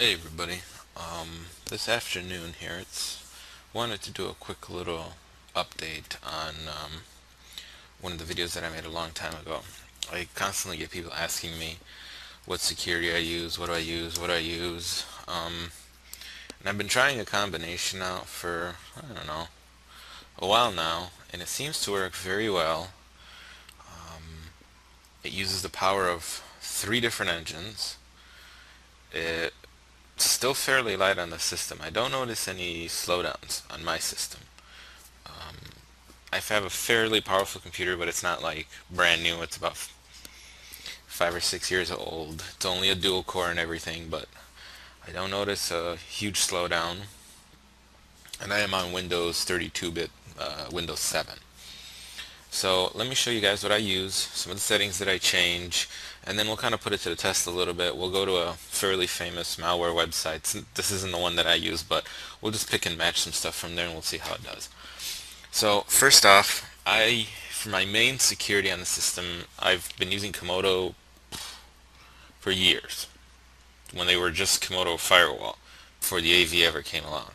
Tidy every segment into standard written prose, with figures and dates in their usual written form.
Hey everybody. This afternoon here, it's wanted to do a quick little update on one of the videos that I made a long time ago. I constantly get people asking me what security I use, what do I use, what do I use. And I've been trying a combination out for, I don't know, a while now, and it seems to work very well. It uses the power of three different engines. It's still fairly light on the system. I don't notice any slowdowns on my system. I have a fairly powerful computer, but it's not like brand new. It's about 5 or 6 years old. It's only a dual core and everything, but I don't notice a huge slowdown. And I am on Windows 32-bit, Windows 7. So let me show you guys what I use, some of the settings that I change, and then we'll kind of put it to the test a little bit. We'll go to a fairly famous malware website. This isn't the one that I use, but we'll just pick and match some stuff from there and we'll see how it does. So first off, for my main security on the system, I've been using Komodo for years, when they were just Komodo Firewall, before the AV ever came along.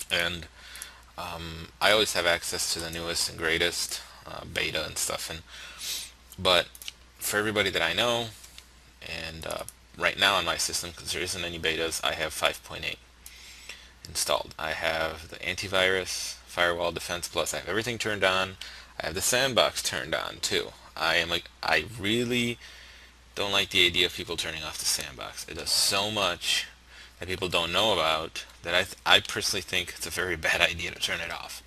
And I always have access to the newest and greatest beta and stuff. But for everybody that I know, and right now on my system, because there isn't any betas, I have 5.8 installed. I have the antivirus, Firewall, Defense Plus. I have everything turned on. I have the sandbox turned on too. I really don't like the idea of people turning off the sandbox. It does so much that people don't know about that I personally think it's a very bad idea to turn it off.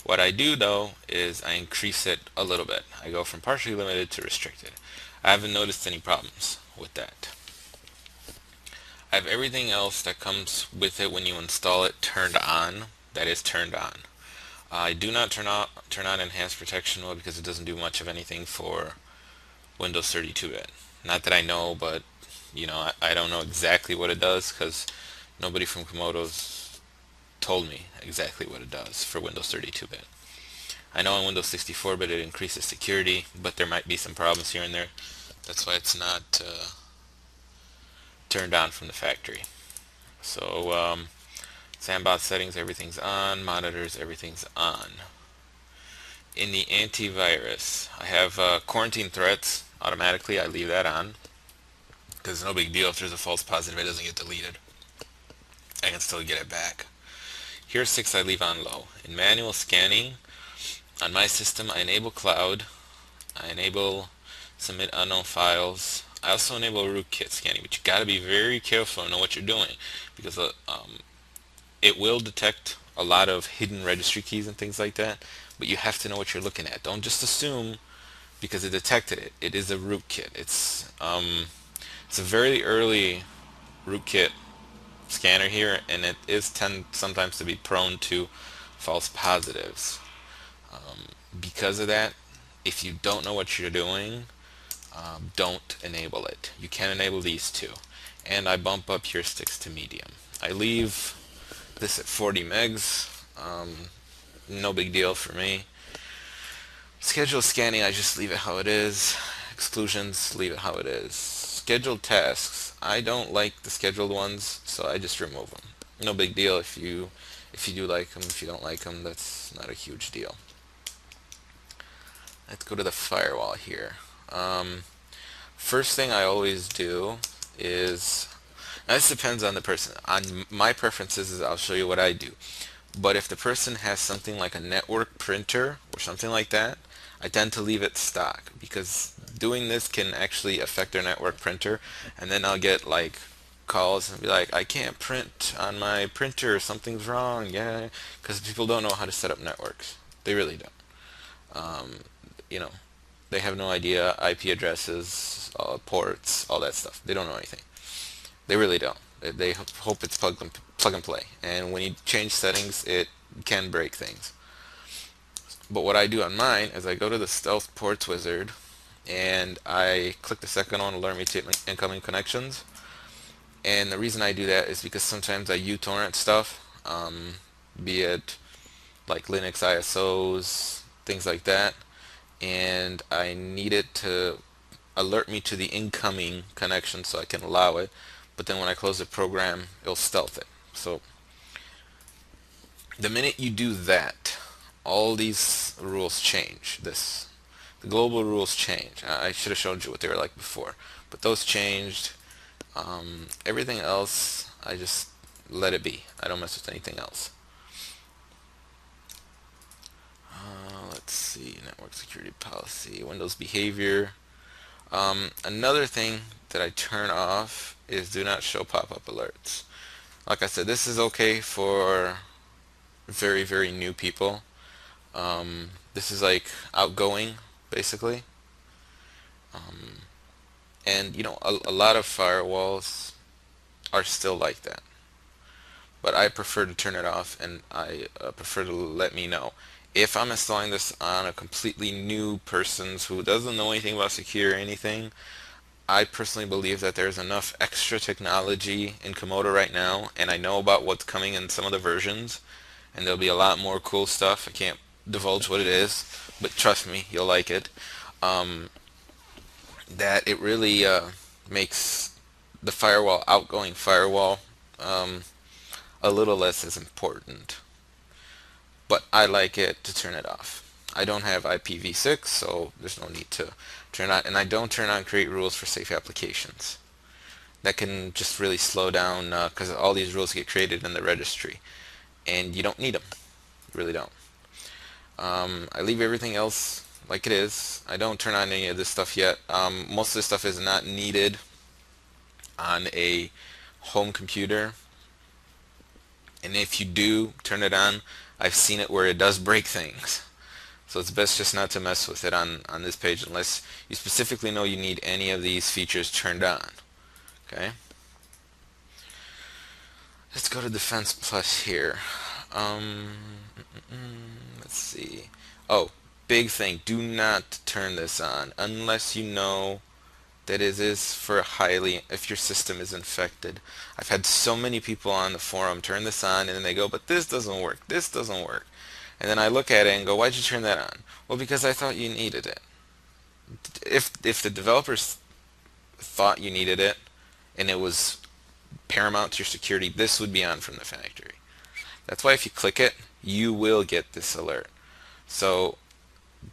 What I do though is I increase it a little bit. I go from partially limited to restricted. I haven't noticed any problems with that. I have everything else that comes with it when you install it turned on. That is turned on. I do not turn on enhanced protection mode because it doesn't do much of anything for Windows 32-bit. Not that I know, but I don't know exactly what it does because nobody from Komodo's told me exactly what it does for Windows 32-bit. I know on Windows 64-bit it increases security, but there might be some problems here and there. That's why it's not turned on from the factory. So sandbox settings, everything's on. Monitors, everything's on. In the antivirus, I have quarantine threats automatically. I leave that on because no big deal if there's a false positive, it doesn't get deleted. I can still get it back. Here's 6 I leave on low. In manual scanning, on my system, I enable cloud. I enable submit unknown files. I also enable rootkit scanning, but you got to be very careful and know what you're doing because it will detect a lot of hidden registry keys and things like that, but you have to know what you're looking at. Don't just assume because it detected it. It is a rootkit. It's a very early rootkit scanner here, and it is tend sometimes to be prone to false positives. Because of that, if you don't know what you're doing, don't enable it. You can enable these two. And I bump up heuristics to medium. I leave this at 40 megs. No big deal for me. Scheduled scanning, I just leave it how it is. Exclusions, leave it how it is. Scheduled tasks, I don't like the scheduled ones, so I just remove them. No big deal if you do like them. If you don't like them, that's not a huge deal. Let's go to the firewall here. First thing I always do is, now this depends on the person. On my preferences is I'll show you what I do. But if the person has something like a network printer or something like that, I tend to leave it stock because doing this can actually affect their network printer, and then I'll get like calls and be like, I can't print on my printer, something's wrong. Yeah, because people don't know how to set up networks. They really don't. Um, you know, they have no idea IP addresses, ports, all that stuff. They don't know anything. They really don't. They hope it's plug and play. And when you change settings, it can break things. But what I do on mine is I go to the Stealth Ports wizard and I click the second one, alert me to incoming connections. And the reason I do that is because sometimes I uTorrent stuff, be it like Linux ISOs, things like that, and I need it to alert me to the incoming connection so I can allow it. but then when I close the program, it'll stealth it. So the minute you do that, all these rules change. The global rules change. I should have showed you what they were like before, but those changed. Everything else, I just let it be. I don't mess with anything else. Let's see, network security policy, Windows behavior. Another thing that I turn off is do not show pop-up alerts. Like I said, this is okay for very, very new people. This is like outgoing, basically. And you know, a lot of firewalls are still like that. But I prefer to turn it off, and I prefer to let me know. If I'm installing this on a completely new person who doesn't know anything about security or anything, I personally believe that there's enough extra technology in Komodo right now, and I know about what's coming in some of the versions, and there'll be a lot more cool stuff. I can't divulge what it is, but trust me, you'll like it. That it really makes the firewall, outgoing firewall, a little less as important. But I like it to turn it off. I don't have IPv6, so there's no need to turn on, and I don't turn on create rules for safe applications. That can just really slow down because all these rules get created in the registry, and you don't need them. You really don't. I leave everything else like it is. I don't turn on any of this stuff yet. Most of this stuff is not needed on a home computer, and if you do turn it on, I've seen it where it does break things. So it's best just not to mess with it on this page unless you specifically know you need any of these features turned on. Okay? Let's go to Defense Plus here. Let's see. Oh, big thing. Do not turn this on unless you know that it is for if your system is infected. I've had so many people on the forum turn this on and then they go, but this doesn't work, this doesn't work. And then I look at it and go, why'd you turn that on? Well, because I thought you needed it. If the developers thought you needed it and it was paramount to your security, this would be on from the factory. That's why if you click it, you will get this alert. So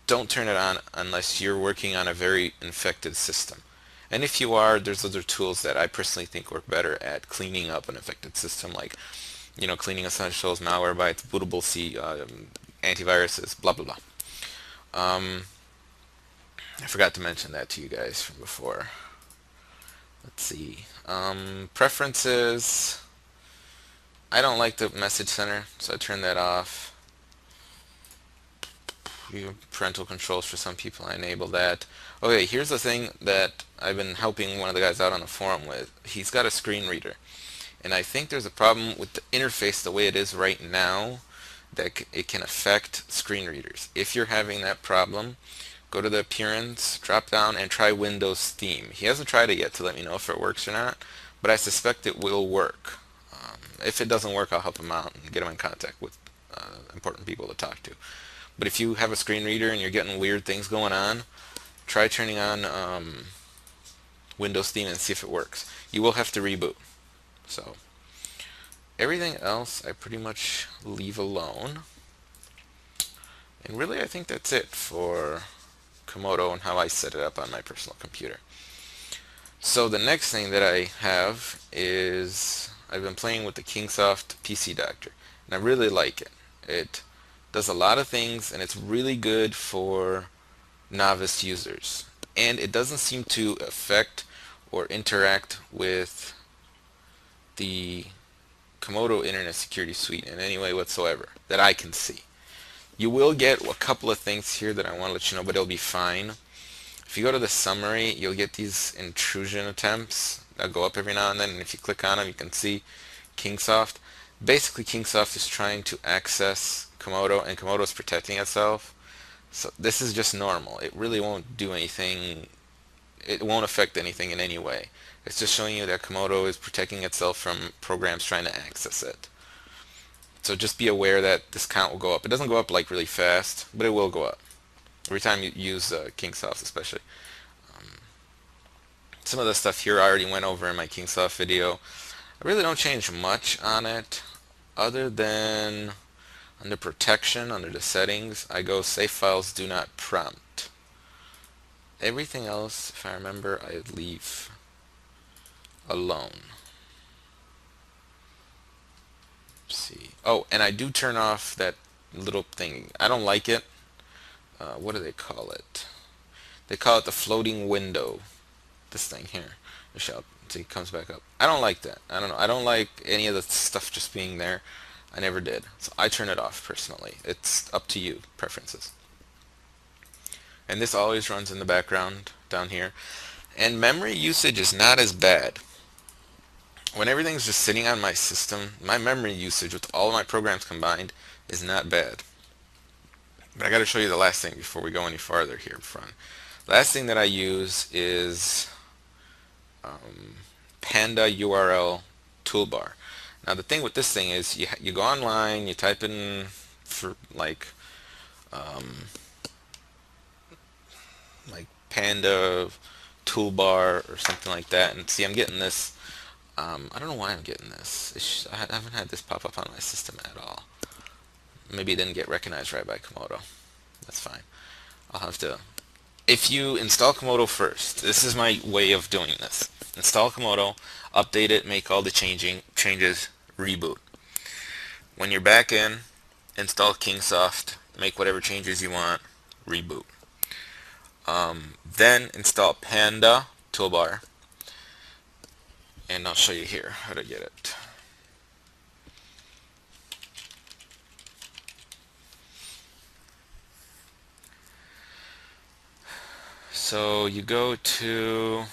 don't turn it on unless you're working on a very infected system. And if you are, there's other tools that I personally think work better at cleaning up an infected system, like cleaning essentials, malwarebytes, bootable C, antiviruses, blah blah blah. I forgot to mention that to you guys from before. Let's see. Preferences. I don't like the message center, so I turn that off. Parental controls for some people, I enable that. Okay, here's the thing that I've been helping one of the guys out on the forum with. He's got a screen reader, and I think there's a problem with the interface the way it is right now that it can affect screen readers. If you're having that problem, go to the appearance, drop down, and try Windows theme. He hasn't tried it yet to let me know if it works or not, but I suspect it will work. If it doesn't work, I'll help him out and get him in contact with important people to talk to. But if you have a screen reader and you're getting weird things going on, try turning on Windows theme and see if it works. You will have to reboot. So everything else I pretty much leave alone. And really I think that's it for Komodo and how I set it up on my personal computer. So the next thing that I have is I've been playing with the Kingsoft Pc Director, and I really like it. It does a lot of things, and it's really good for novice users. And it doesn't seem to affect or interact with the Komodo Internet Security Suite in any way whatsoever that I can see. You will get a couple of things here that I want to let you know, but it'll be fine. If you go to the summary, you'll get these intrusion attempts that go up every now and then, and if you click on them, you can see Kingsoft. Basically, Kingsoft is trying to access Komodo, and Komodo is protecting itself. So this is just normal. It really won't do anything. It won't affect anything in any way. It's just showing you that Komodo is protecting itself from programs trying to access it. So just be aware that this count will go up. It doesn't go up like really fast, but it will go up every time you use Kingsoft, especially. Some of the stuff here I already went over in my Kingsoft video. I really don't change much on it, other than under protection, under the settings, I go save files do not prompt. Everything else, if I remember, I leave alone. Let's see. Oh, and I do turn off that little thing. I don't like it. What do they call it? They call it the floating window. This thing here. Michelle, see, it comes back up. I don't like that. I don't know. I don't like any of the stuff just being there. I never did. So I turn it off personally. It's up to you. Preferences. And this always runs in the background down here. And memory usage is not as bad. When everything's just sitting on my system, my memory usage with all my programs combined is not bad. But I got to show you the last thing before we go any farther here in front. Last thing that I use is Panda URL Toolbar. Now the thing with this thing is you go online, you type in for like Panda Toolbar or something like that, and see I'm getting this. I don't know why I'm getting this. I haven't had this pop up on my system at all. Maybe it didn't get recognized right by Komodo. That's fine. I'll have to. If you install Komodo first, this is my way of doing this. Install Komodo, update it, make all the changes, reboot. When you're back in, install Kingsoft, make whatever changes you want, reboot. Then install Panda Toolbar, and I'll show you here how to get it. So you go to,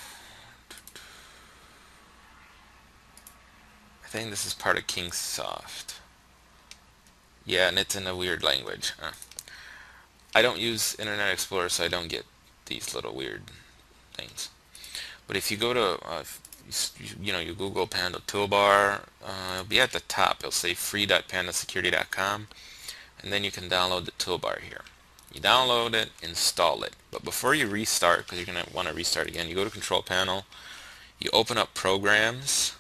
I think this is part of Kingsoft. Yeah, and it's in a weird language. I don't use Internet Explorer, so I don't get these little weird things. But if you go to, you Google Panda Toolbar, it'll be at the top. It'll say free.pandasecurity.com, and then you can download the toolbar here. You download it, install it. But before you restart, because you're going to want to restart again, you go to Control Panel, you open up Programs,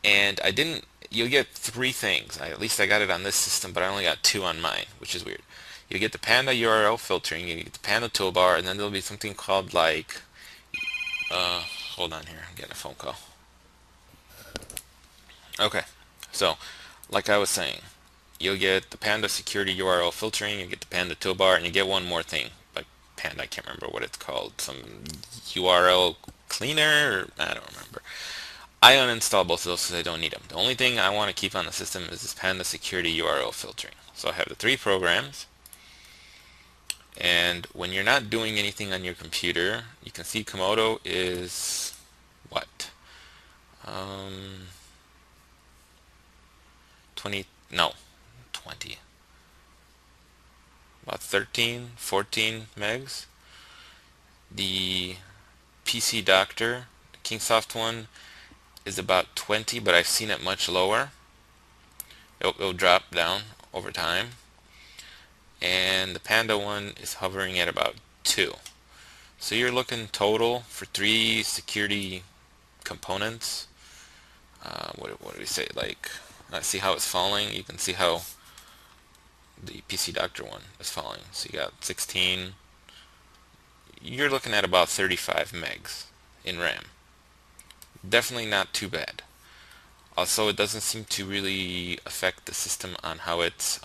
and you'll get three things. At least I got it on this system, but I only got two on mine, which is weird. You get the Panda URL filtering, you get the Panda Toolbar, and then there'll be something called like, hold on here, I'm getting a phone call. Okay, so like I was saying, you'll get the Panda security URL filtering, you get the Panda Toolbar, and you get one more thing, like Panda, I can't remember what it's called, some URL cleaner, or I don't remember. I uninstall both of those because I don't need them. The only thing I want to keep on the system is this Panda security URL filtering. So I have the three programs, and when you're not doing anything on your computer, you can see Komodo is what? 20, no, 20. About 13, 14 megs. The PC Doctor, the Kingsoft one, is about 20, but I've seen it much lower. It'll drop down over time. And the Panda one is hovering at about 2. So you're looking total for 3 security components. What do we say? Like, see how it's falling? You can see how the PC Doctor one is falling. So you got 16. You're looking at about 35 megs in RAM. Definitely not too bad. Also, it doesn't seem to really affect the system on how it's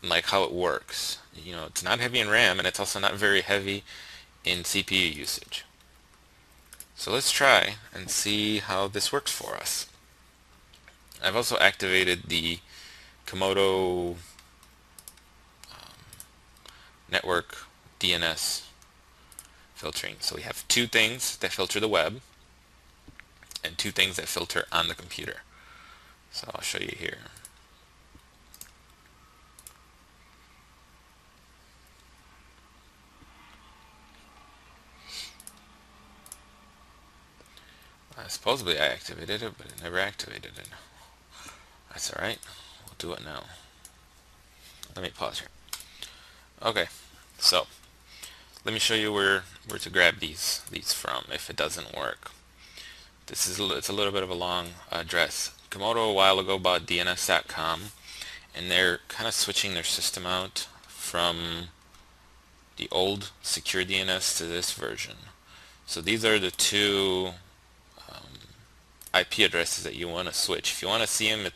like how it works. It's not heavy in RAM, and it's also not very heavy in CPU usage. So let's try and see how this works for us. I've also activated the Komodo network DNS filtering. So we have 2 things that filter the web and 2 things that filter on the computer. So I'll show you here. Supposedly I activated it, but it never activated it. That's alright. We'll do it now. Let me pause here. Okay, so let me show you where where to grab these from if it doesn't work. It's a little bit of a long address. Komodo a while ago bought DNS.com, and they're kind of switching their system out from the old secure DNS to this version. So these are the two IP addresses that you want to switch. If you want to see them,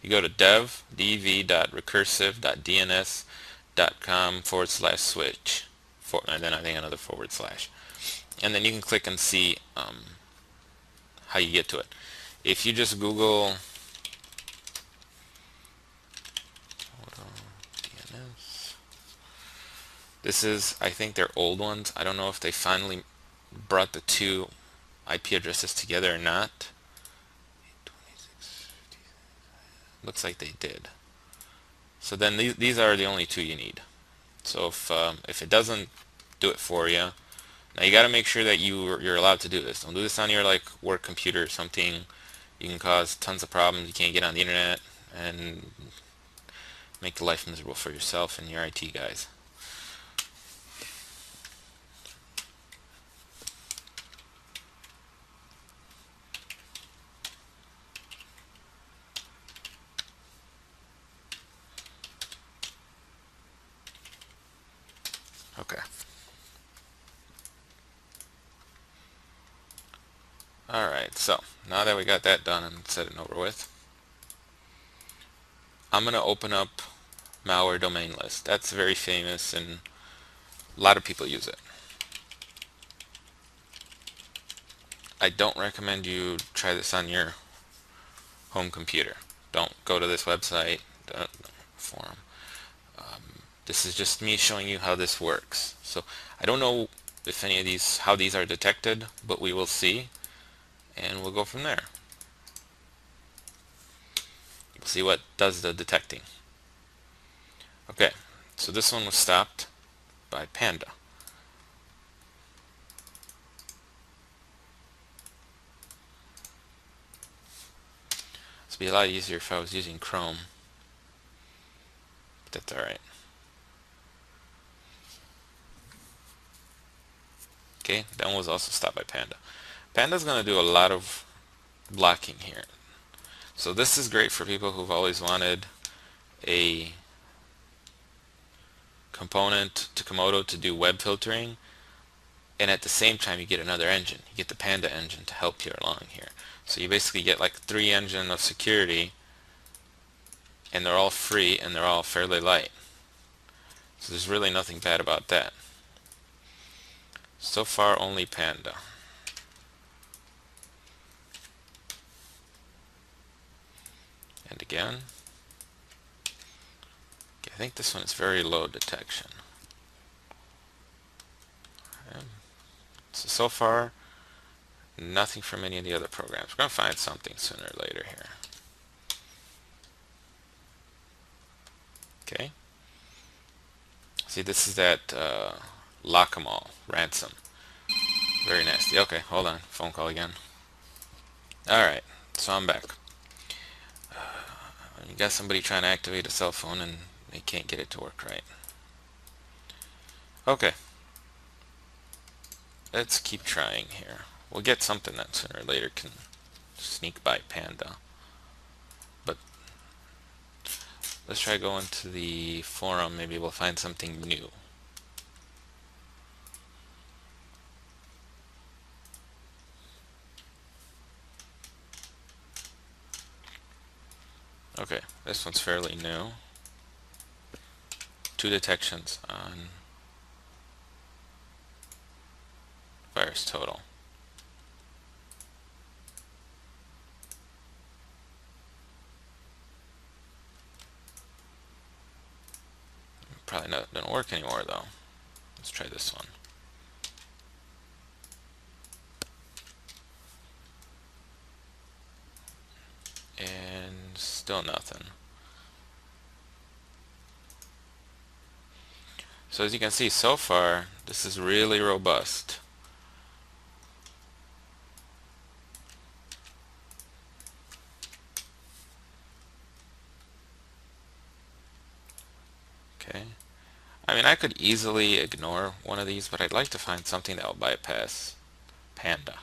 you go to dev.recursive.dns.com/switch, and then I think another /, and then you can click and see how you get to it. If you just Google DNS, this is, I think they're old ones. I don't know if they finally brought the two IP addresses together or not. Looks like they did. So then these are the only two you need. So if it doesn't do it for you, now you got to make sure that you're allowed to do this. Don't do this on your like work computer or something. You can cause tons of problems. You can't get on the internet and make life miserable for yourself and your IT guys. Okay. Alright, so now that we got that done and set it over with, I'm going to open up malware domain list. That's very famous and a lot of people use it. I don't recommend you try this on your home computer. Don't go to this website, forum. This is just me showing you how this works. So I don't know if any of these, how these are detected, but we will see, and we'll go from there. We'll see what does the detecting. Okay, so this one was stopped by Panda. This would be a lot easier if I was using Chrome, but that's alright. Okay, that one was also stopped by Panda. Panda's going to do a lot of blocking here. So this is great for people who've always wanted a component to Komodo to do web filtering, and at the same time you get another engine. You get the Panda engine to help you along here. So you basically get like 3 engines of security, and they're all free and they're all fairly light. So there's really nothing bad about that. So far only Panda. And again. Okay, I think this one is very low detection. Okay. So far nothing from any of the other programs. We're going to find something sooner or later here. Okay. See, this is that lock 'em all ransom. Very nasty. Okay, hold on. Phone call again. Alright, so I'm back. You got somebody trying to activate a cell phone and they can't get it to work right. Okay. Let's keep trying here. We'll get something that sooner or later can sneak by Panda. But let's try going to the forum. Maybe we'll find something new. Okay, this one's fairly new. 2 detections on virus total. Probably not gonna work anymore though. Let's try this one. And still nothing. So as you can see, so far this is really robust. Okay, I mean, I could easily ignore one of these, but I'd like to find something that will bypass Panda.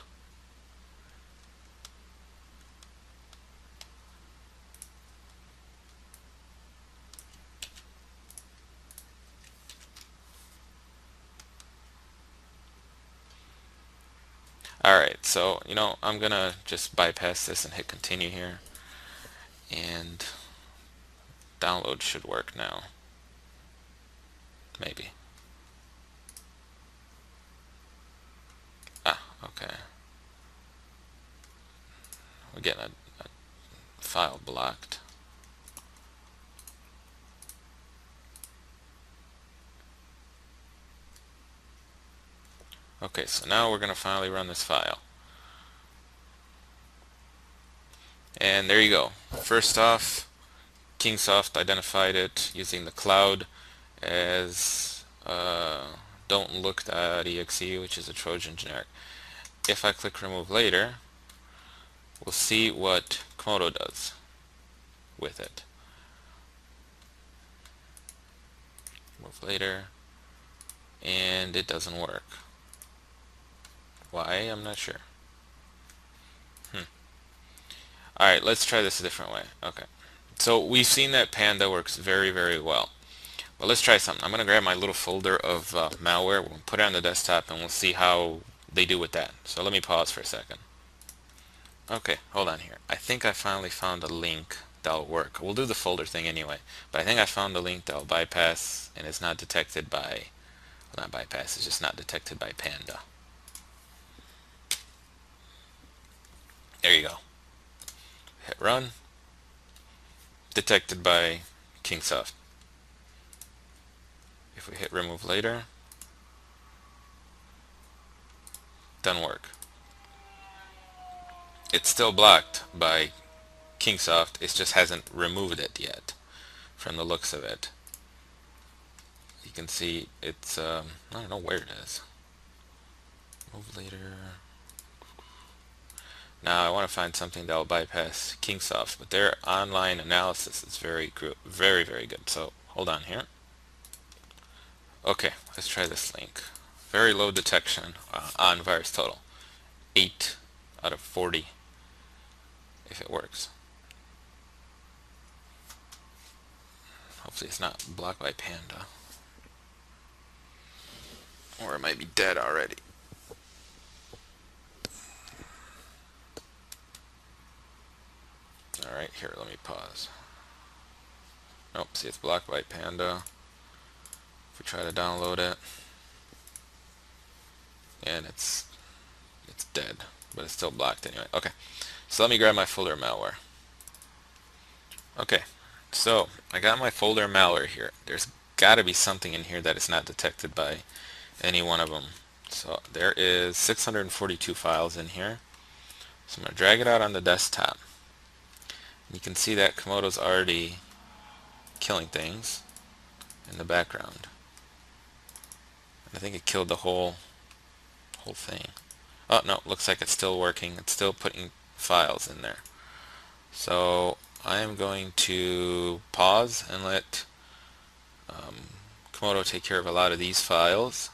Alright, so, I'm gonna just bypass this and hit continue here. And download should work now. Maybe. Ah, okay. We're getting a file blocked. Okay, so now we're gonna finally run this file. And there you go. First off, Kingsoft identified it using the cloud as don't look.exe, which is a Trojan generic. If I click remove later, we'll see what Komodo does with it. Remove later, and it doesn't work. Why? I'm not sure. Alright, let's try this a different way. Okay. So we've seen that Panda works very, very well. But let's try something. I'm going to grab my little folder of malware. We'll put it on the desktop and we'll see how they do with that. So let me pause for a second. Okay, hold on here. I think I finally found a link that'll work. We'll do the folder thing anyway. But I think I found a link that'll bypass and it's not detected by, well, not bypass, it's just not detected by Panda. There you go. Hit run. Detected by Kingsoft. If we hit remove later, doesn't work. It's still blocked by Kingsoft, it just hasn't removed it yet from the looks of it. You can see it's, I don't know where it is. Move later. Now I want to find something that will bypass Kingsoft, but their online analysis is very, very, very good. So hold on here. Okay, let's try this link. Very low detection on virus total. 8 out of 40 if it works. Hopefully it's not blocked by Panda. Or it might be dead already. Alright, here, let me pause. Nope, see it's blocked by Panda. If we try to download it, and it's dead, but it's still blocked anyway. Okay, so let me grab my folder malware. Okay, so I got my folder malware here. There's got to be something in here that is not detected by any one of them. So there is 642 files in here. So I'm going to drag it out on the desktop. You can see that Komodo's already killing things in the background. And I think it killed the whole thing. Oh no, looks like it's still working. It's still putting files in there. So I am going to pause and let Komodo take care of a lot of these files,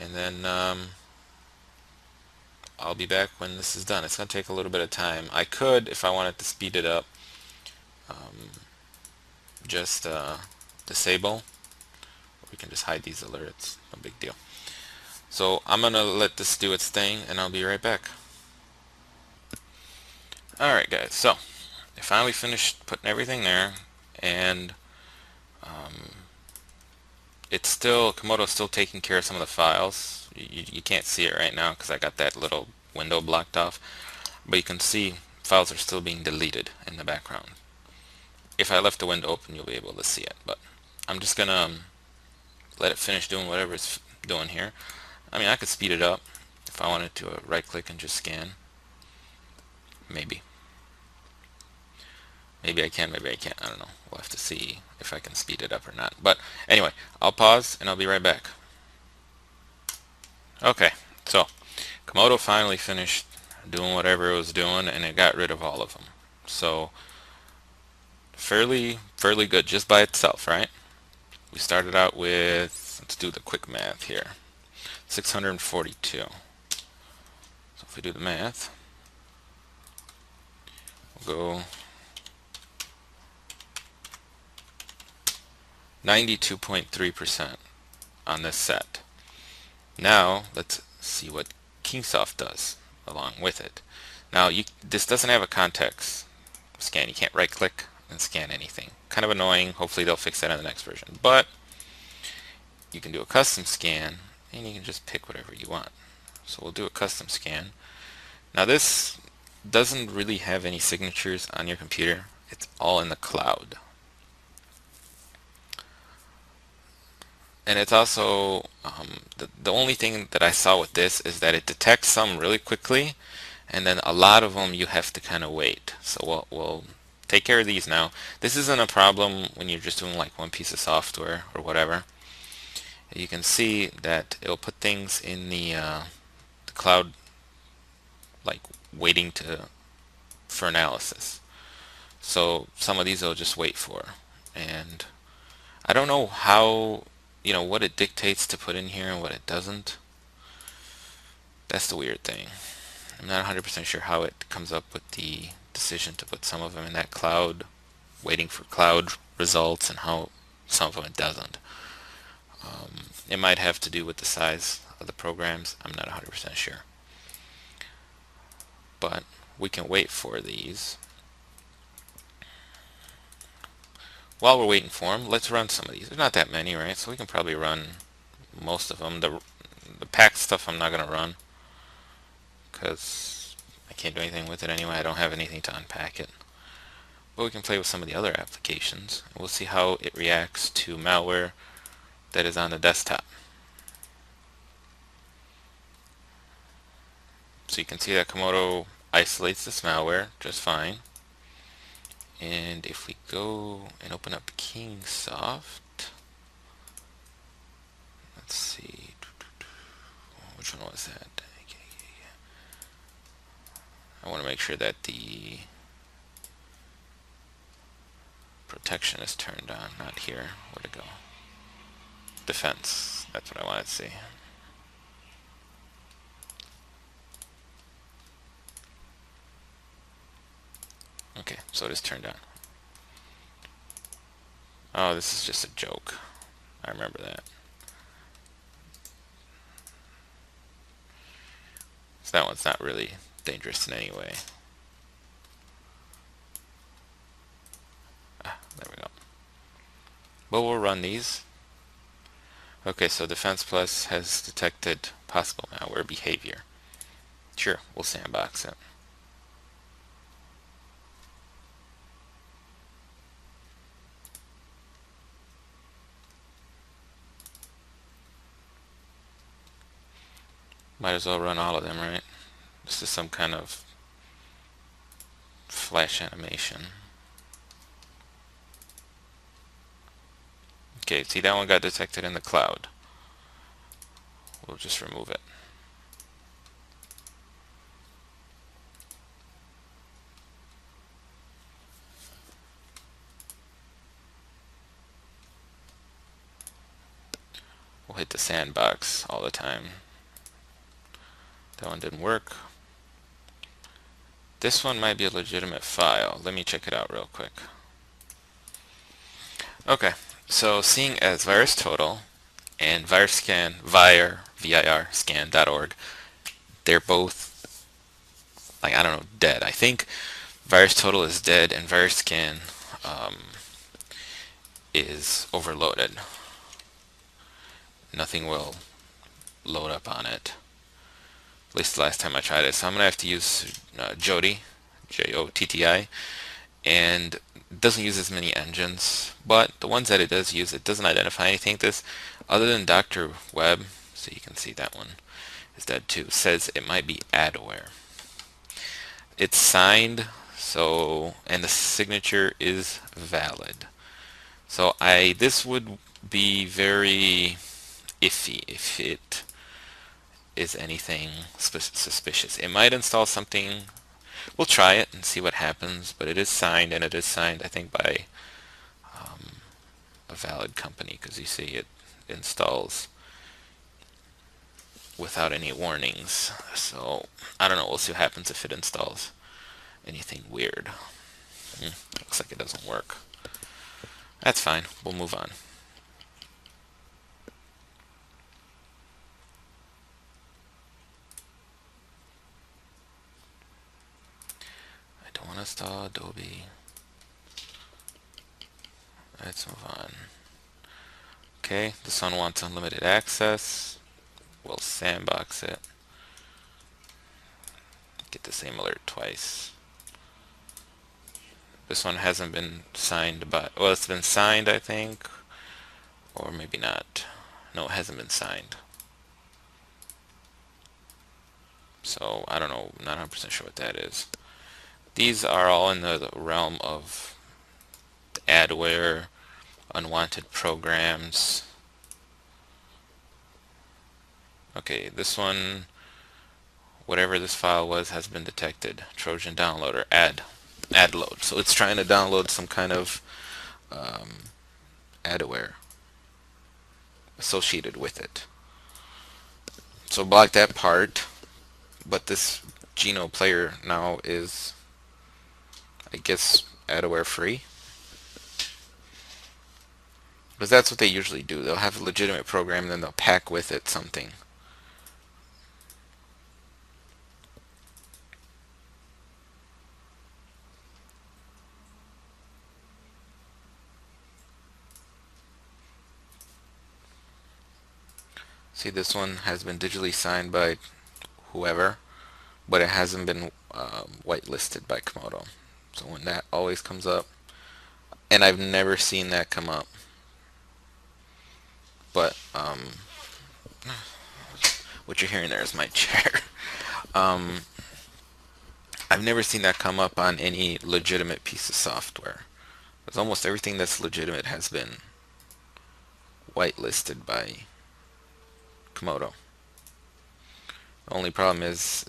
and then I'll be back when this is done. It's going to take a little bit of time. I could, if I wanted to speed it up, just disable. We can just hide these alerts. No big deal. So I'm going to let this do its thing, and I'll be right back. Alright guys, so I finally finished putting everything there, and it's still, Komodo's still taking care of some of the files. You can't see it right now because I got that little window blocked off, but you can see files are still being deleted in the background. If I left the window open, you'll be able to see it, but I'm just gonna let it finish doing whatever it's doing here. I mean, I could speed it up if I wanted to right click and just scan. Maybe I can, maybe I can't, I don't know. We'll have to see if I can speed it up or not. But anyway, I'll pause and I'll be right back. Okay, so Komodo finally finished doing whatever it was doing, and it got rid of all of them. So fairly good just by itself, right? We started out with, let's do the quick math here, 642. So if we do the math, we'll go 92.3% on this set. Now let's see what Kingsoft does along with it. Now this doesn't have a context scan. You can't right click and scan anything. Kind of annoying. Hopefully they'll fix that in the next version. But you can do a custom scan and you can just pick whatever you want. So we'll do a custom scan. Now this doesn't really have any signatures on your computer. It's all in the cloud. And it's also, the only thing that I saw with this is that it detects some really quickly, and then a lot of them you have to kind of wait. So we'll take care of these now. This isn't a problem when you're just doing like one piece of software or whatever. You can see that it'll put things in the cloud, like waiting for analysis. So some of these I'll just wait for, and I don't know how, what it dictates to put in here and what it doesn't. That's the weird thing. I'm not 100% sure how it comes up with the decision to put some of them in that cloud, waiting for cloud results, and how some of them it doesn't. It might have to do with the size of the programs. I'm not 100% sure. But we can wait for these. While we're waiting for them, let's run some of these. There's not that many, right? So we can probably run most of them. The packed stuff I'm not going to run because I can't do anything with it anyway. I don't have anything to unpack it. But we can play with some of the other applications. We'll see how it reacts to malware that is on the desktop. So you can see that Komodo isolates this malware just fine. And if we go and open up Kingsoft, let's see, which one was that? I want to make sure that the protection is turned on, not here. Where'd it go? Defense, that's what I want to see. Okay, so it is turned on. Oh, this is just a joke. I remember that. So that one's not really dangerous in any way. There we go. But we'll run these. Okay, so Defense Plus has detected possible malware behavior. Sure, we'll sandbox it. Might as well run all of them, right? This is some kind of flash animation. Okay, see, that one got detected in the cloud. We'll just remove it. We'll hit the sandbox all the time. That one didn't work. This one might be a legitimate file. Let me check it out real quick. Okay, so seeing as VirusTotal and VirScan, vir.scan.org, they're both, like, I don't know, dead. I think VirusTotal is dead and VirScan is overloaded. Nothing will load up on it. At least the last time I tried it. So I'm going to have to use Jotti, Jotti, and it doesn't use as many engines, but the ones that it does use, it doesn't identify anything. This, other than Dr. Web, so you can see that one is dead too, says it might be adware. It's signed, so, and the signature is valid. So this would be very iffy if it is anything suspicious. It might install something. We'll try it and see what happens, but it is signed, and it is signed, I think, by a valid company, because you see it installs without any warnings. So I don't know, we'll see what happens if it installs anything weird. Looks like it doesn't work. That's fine, we'll move on. I don't want to install Adobe. Let's move on. Okay, this one wants unlimited access. We'll sandbox it. Get the same alert twice. This one hasn't been signed by, well, it's been signed, I think, or maybe not. No, it hasn't been signed. So I don't know, not 100% sure what that is. These are all in the realm of adware, unwanted programs. Okay, this one, whatever this file was, has been detected. Trojan downloader, add load. So it's trying to download some kind of adware associated with it. So block that part, but this Geno player now is, I guess, adware free. Because that's what they usually do. They'll have a legitimate program and then they'll pack with it something. See, this one has been digitally signed by whoever, but it hasn't been whitelisted by Komodo. So when that always comes up, and I've never seen that come up, but what you're hearing there is my chair. I've never seen that come up on any legitimate piece of software. Because almost everything that's legitimate has been whitelisted by Komodo. The only problem is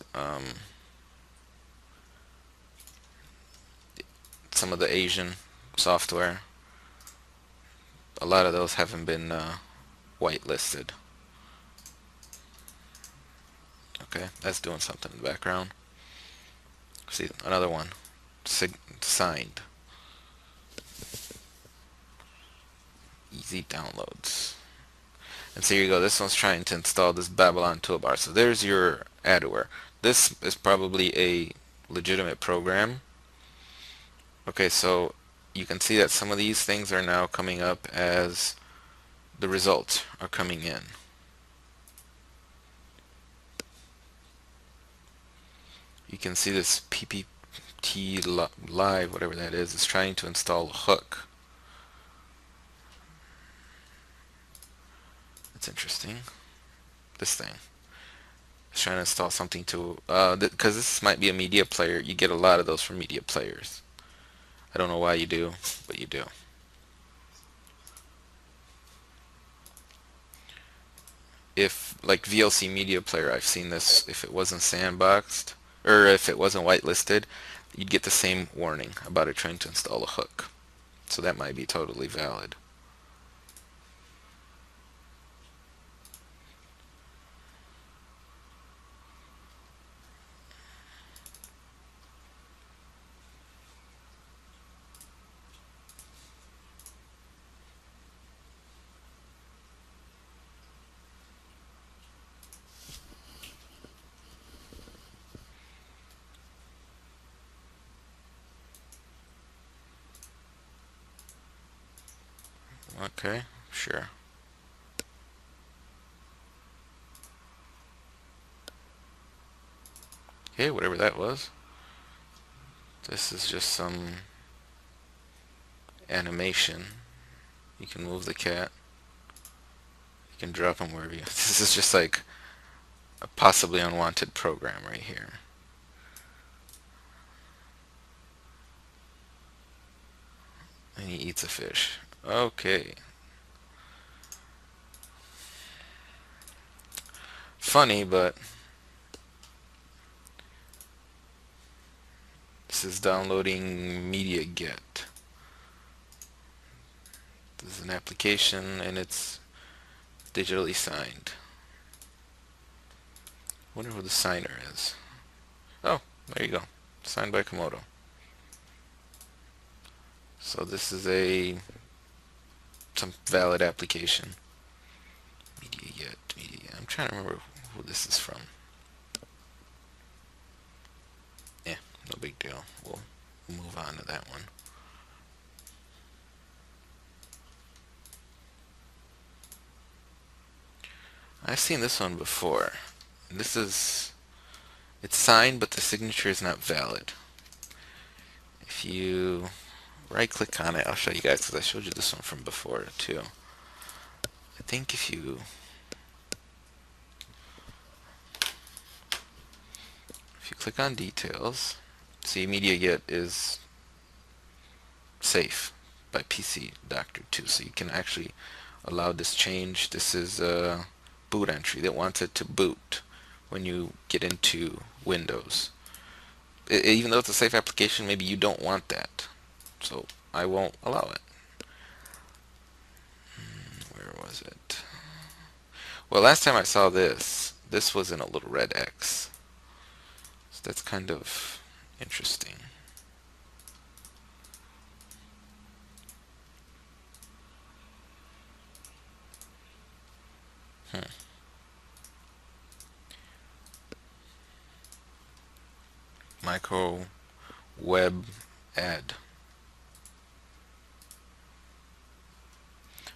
some of the Asian software, a lot of those haven't been whitelisted. Okay, that's doing something in the background. See, another one, signed. Easy downloads. And so here you go, this one's trying to install this Babylon toolbar. So there's your adware. This is probably a legitimate program. Okay, so you can see that some of these things are now coming up as the results are coming in. You can see this PPT live, whatever that is trying to install a hook. That's interesting. This thing. It's trying to install something to, because this might be a media player. You get a lot of those from media players. I don't know why you do, but you do. If, like VLC media player, I've seen this, if it wasn't sandboxed, or if it wasn't whitelisted, you'd get the same warning about it trying to install a hook. So that might be totally valid. Okay, sure. Okay, whatever that was. This is just some animation. You can move the cat. You can drop him wherever you. This is just like a possibly unwanted program right here. And he eats a fish. Okay. Funny, but this is downloading media get. This is an application and it's digitally signed. Wonder who the signer is. Oh, there you go. Signed by Komodo. So this is some valid application. Media. I'm trying to remember who this is from. Yeah, no big deal. We'll move on to that one. I've seen this one before. It's signed, but the signature is not valid. If you right click on it, I'll show you guys because I showed you this one from before too. I think if you click on details, see MediaGet is safe by PC Doctor too, so you can actually allow this change. This is a boot entry that wants it to boot when you get into Windows. Even though it's a safe application, maybe you don't want that, so I won't allow it. Where was it? Well, last time I saw this was in a little red X. So that's kind of interesting. Micro web ad.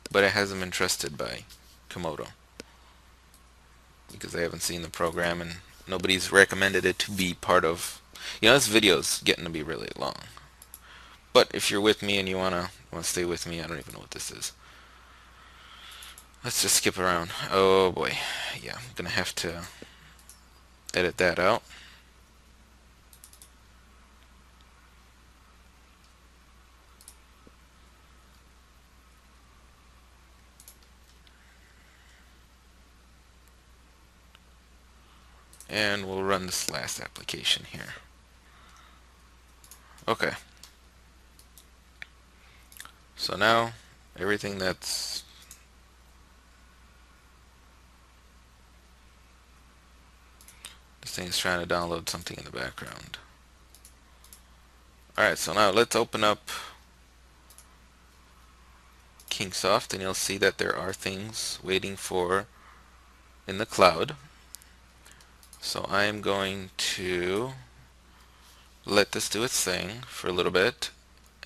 But it hasn't been trusted by Komodo because they haven't seen the program and nobody's recommended it to be part of. This video's getting to be really long. But if you're with me and you wanna stay with me, I don't even know what this is. Let's just skip around. Oh boy, yeah, I'm gonna have to edit that out. And we'll run this last application here. Okay. So now everything this thing is trying to download something in the background. Alright, so now let's open up Kingsoft and you'll see that there are things waiting for in the cloud. So I am going to let this do its thing for a little bit,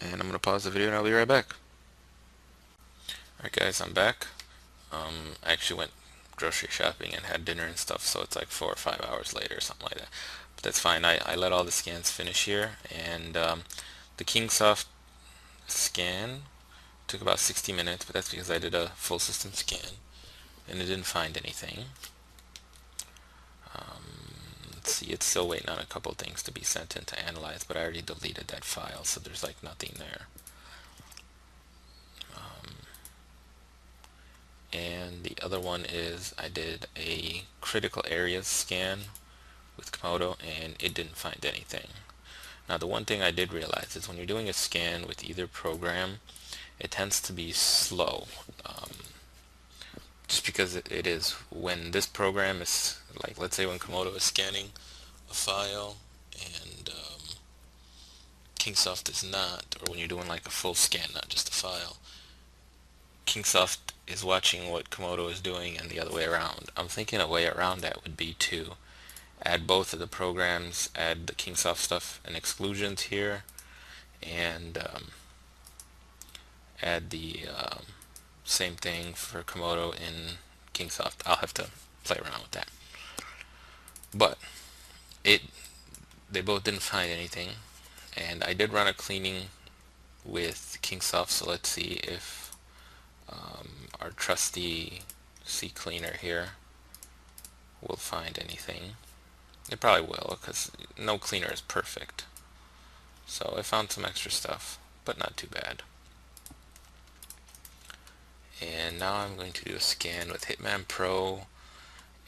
and I'm going to pause the video and I'll be right back. Alright guys, I'm back. I actually went grocery shopping and had dinner and stuff, so it's like 4 or 5 hours later or something like that. But that's fine. I let all the scans finish here, and the Kingsoft scan took about 60 minutes, but that's because I did a full system scan and it didn't find anything. Let's see, it's still waiting on a couple things to be sent in to analyze, but I already deleted that file, so there's like nothing there. And the other one is I did a critical areas scan with Komodo and it didn't find anything. Now the one thing I did realize is when you're doing a scan with either program, it tends to be slow. Just because it is. When this program is, like, let's say when Komodo is scanning a file and Kingsoft is not, or when you're doing like a full scan, not just a file, Kingsoft is watching what Komodo is doing and the other way around. I'm thinking a way around that would be to add both of the programs, add the Kingsoft stuff and exclusions here, and add the same thing for Komodo in Kingsoft. I'll have to play around with that. But they both didn't find anything, and I did run a cleaning with Kingsoft, so let's see if our trusty CCleaner here will find anything. It probably will, because no cleaner is perfect. So I found some extra stuff, but not too bad. And now I'm going to do a scan with Hitman Pro,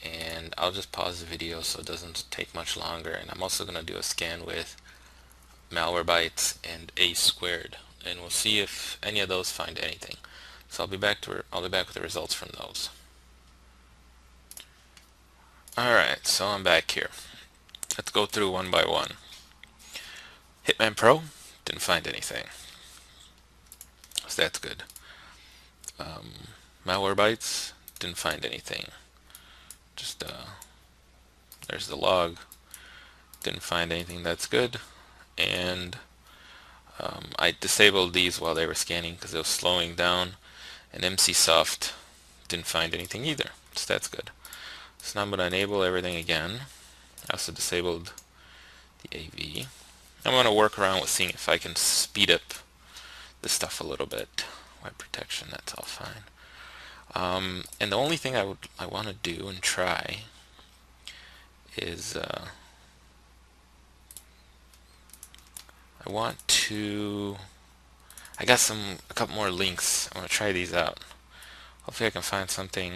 and I'll just pause the video so it doesn't take much longer. And I'm also going to do a scan with Malwarebytes and A Squared, and we'll see if any of those find anything. So I'll be back with the results from those. Alright, so I'm back here. Let's go through one by one. Hitman Pro, didn't find anything. So that's good. Malwarebytes, didn't find anything. Just there's the log. Didn't find anything. That's good. And I disabled these while they were scanning because it was slowing down. And Kingsoft didn't find anything either. So that's good. So now I'm going to enable everything again. I also disabled the AV. I'm going to work around with seeing if I can speed up this stuff a little bit. Web protection, that's all fine. And the only thing I want to do and try is I got a couple more links. I want to try these out. Hopefully I can find something.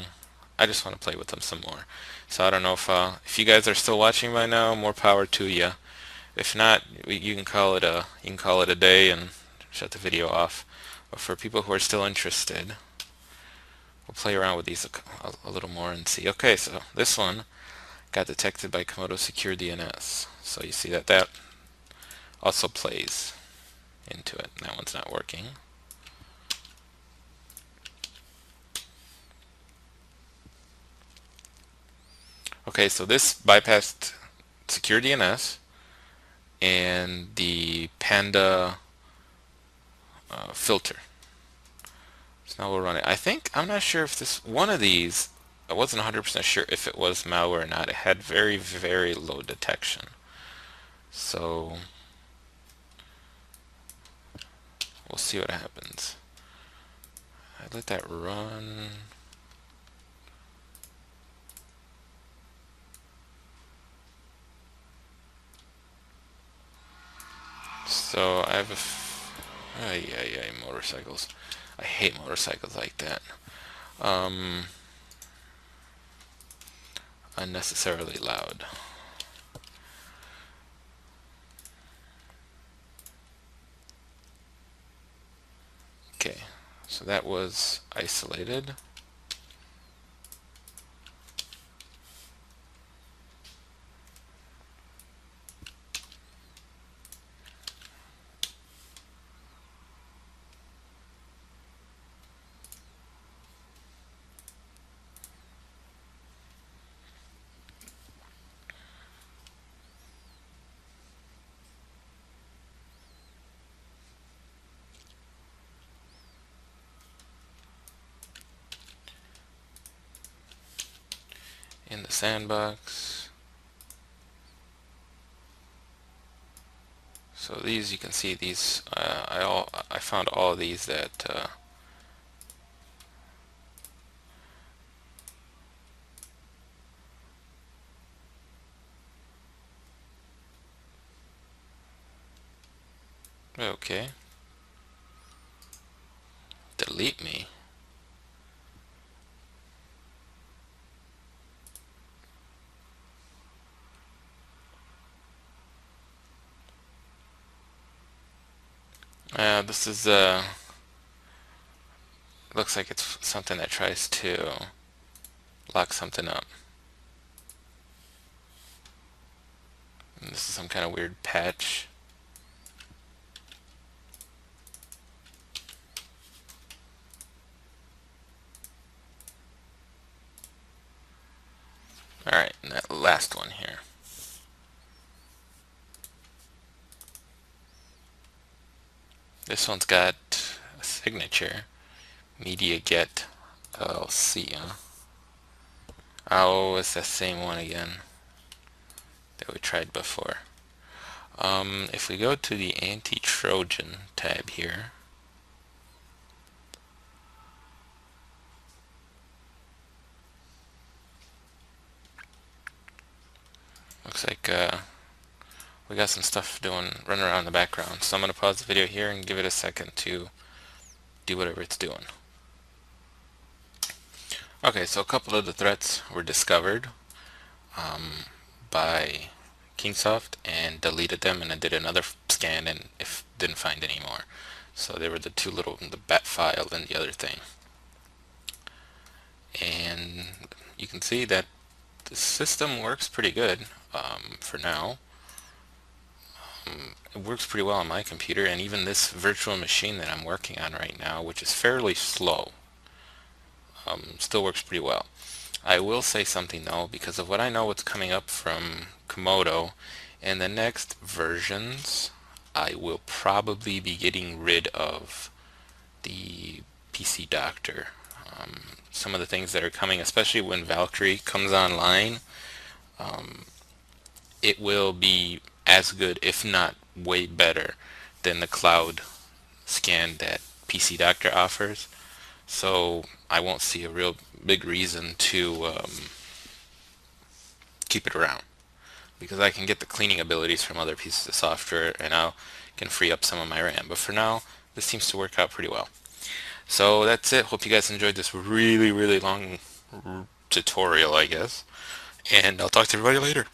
I just want to play with them some more. So I don't know if you guys are still watching by now, more power to you. If not, you can call it a day and shut the video off. But for people who are still interested, we'll play around with these a little more and see. Okay, so this one got detected by Komodo Secure DNS. So you see that also plays into it. That one's not working. Okay, so this bypassed Secure DNS and the Panda filter. So now we'll run it. I'm not sure if one of these, I wasn't 100% sure if it was malware or not. It had very, very low detection. So we'll see what happens. I let that run. So I have motorcycles. I hate motorcycles like that. Unnecessarily loud. Okay, so that was isolated. In the sandbox. So these, you can see these. I found all of these that okay. Delete me. This is looks like it's something that tries to lock something up. And this is some kind of weird patch. Alright, and that last one here. This one's got a signature. Media Get LLC. Oh, it's the same one again that we tried before. If we go to the anti-Trojan tab here, looks like we got some stuff running around in the background. So I'm going to pause the video here and give it a second to do whatever it's doing. Okay, so a couple of the threats were discovered by Kingsoft and deleted them, and I did another scan and didn't find any more. So they were the two little, the bat file and the other thing. and you can see that the system works pretty good for now. It works pretty well on my computer, and even this virtual machine that I'm working on right now, which is fairly slow, still works pretty well. I will say something though, because of what I know what's coming up from Komodo, in the next versions, I will probably be getting rid of the PC Doctor. Some of the things that are coming, especially when Valkyrie comes online, it will be as good, if not way better, than the cloud scan that PC Doctor offers. So I won't see a real big reason to keep it around, because I can get the cleaning abilities from other pieces of software, and I can free up some of my RAM. But for now, this seems to work out pretty well. So that's it. Hope you guys enjoyed this really, really long tutorial, I guess. And I'll talk to everybody later.